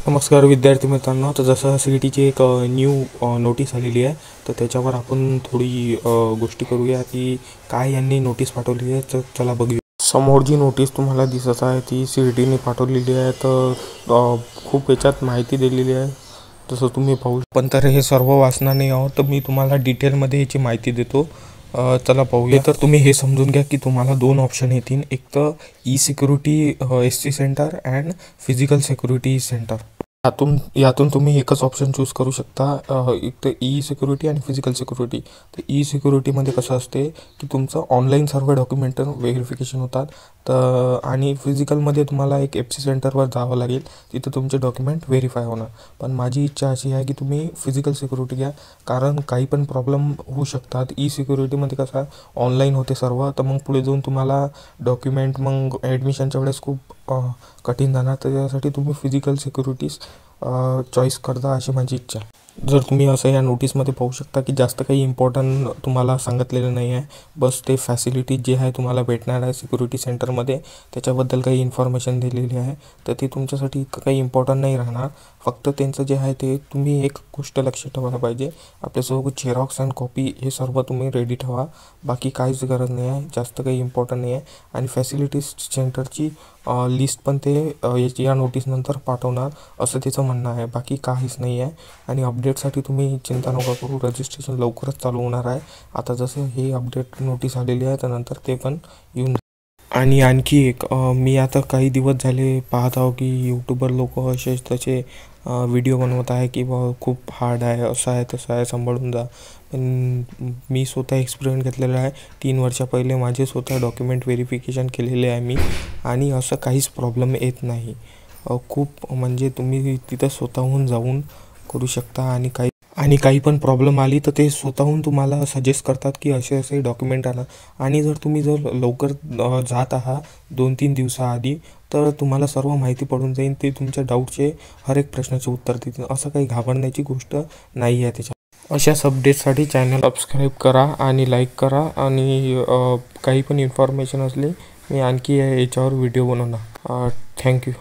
नमस्कार विद्यार्थी मित्रांनो. तर जसं CETची एक न्यू नोटीस आलेली आहे, तर त्याच्यावर आपण थोडी गोष्टी करूया की काय यांनी नोटीस पाठवली आहे. तर चला बघूया. समोर जी नोटीस तुम्हाला दिसत आहे ती CETने पाठवलेली आहे. तर खूप याच्यात माहिती दिलेली आहे, जसं तुम्ही पाहू. पण तर हे सर्व वाचणार नाही आहोत, तर मी तुम्हाला डिटेलमध्ये याची माहिती देतो. चला पाहूया. तर तुम्ही हे समजून घ्या की तुम्हाला दोन ऑप्शन येतील. एक तर E-security SC centre and physical security centre. यातून तुम्ही एकच ऑप्शन चूज करू शकता. एक तर ई-सिक्युरिटी आणि फिजिकल सिक्युरिटी. तर ई-सिक्युरिटीमध्ये कसं असते की तुमचं ऑनलाईन सर्व डॉक्युमेंट व्हेरिफिकेशन होतात. तर आणि फिजिकलमध्ये तुम्हाला एक FC सेंटरवर जावं लागेल, तिथं तुमचे डॉक्युमेंट व्हेरीफाय होणार. पण माझी इच्छा अशी आहे की तुम्ही फिजिकल सिक्युरिटी घ्या, कारण काही पण प्रॉब्लेम होऊ शकतात. ई-सिक्युरिटीमध्ये कसं ऑनलाईन होते सर्व, तर मग पुढे जाऊन तुम्हाला डॉक्युमेंट मग ॲडमिशनच्या वेळेस खूप कठीण जाणार. तर त्यासाठी तुम्ही फिजिकल सिक्युरिटीज चॉईस करता अशी माझी इच्छा. जर तुम्ही असं या नोटीसमध्ये पाहू शकता की जास्त काही इम्पॉर्टंट तुम्हाला सांगितलेलं नाही आहे. बस ते फॅसिलिटीज जे आहे तुम्हाला भेटणार आहे सिक्युरिटी सेंटरमध्ये, त्याच्याबद्दल काही इन्फॉर्मेशन दिलेली आहे. तर ते तुमच्यासाठी काही इम्पॉर्टंट नाही राहणार. फक्त त्यांचं जे आहे ते तुम्ही एक गोष्ट लक्षात ठेवायला पाहिजे, आपल्यासोबत झेरॉक्स अँड कॉपी हे सर्व तुम्ही रेडी ठेवा. बाकी काहीच गरज नाही आहे, जास्त काही इम्पॉर्टंट नाही आहे. आणि फॅसिलिटीज सेंटरची लिस्ट पण ते या नोटीसनंतर पाठवणार असं त्याचं म्हणणं आहे. बाकी काहीच नाही आहे. आणि अपडेटसाठी तुम्ही चिंता नका करू, रजिस्ट्रेशन लवकरच चालू होणार आहे. आता जसं हे अपडेट नोटीस आलेली आहे, त्यानंतर ते पण येऊन. आणि आणखी एक, मी आता काही दिवस झाले पाहत आहो की यूट्यूबर लोक असे तसे व्हिडिओ बनवत आहे की बा खूप हार्ड आहे, असं आहे तसं आहे, सांभाळून जा. पण मी स्वतः एक्सपिरियन्स घेतलेला आहे. 3 वर्षा पहिले माझे स्वतः डॉक्युमेंट व्हेरिफिकेशन केलेले आहे मी, आणि असं काहीच प्रॉब्लेम येत नाही. खूप म्हणजे तुम्ही तिथं स्वतःहून जाऊन करू शकता. आणि काही पण प्रॉब्लेम आली तर ते स्वतःहून तुम्हाला सजेस्ट करतात की असे असे डॉक्युमेंट आणा. आणि जर लवकर जात आहात 2-3 दिवसाआधी, तर तुम्हाला सर्व माहिती पडून जाईल. ते तुमच्या डाऊटचे हर एक प्रश्नाचे उत्तर देतील. असं काही घाबरण्याची गोष्ट नाही आहे त्याच्यात. अशाच अपडेटसाठी चॅनल सबस्क्राईब करा आणि लाईक करा. आणि काही पण इन्फॉर्मेशन असली मी आणखी याच्यावर व्हिडिओ बनवणार. थँक्यू.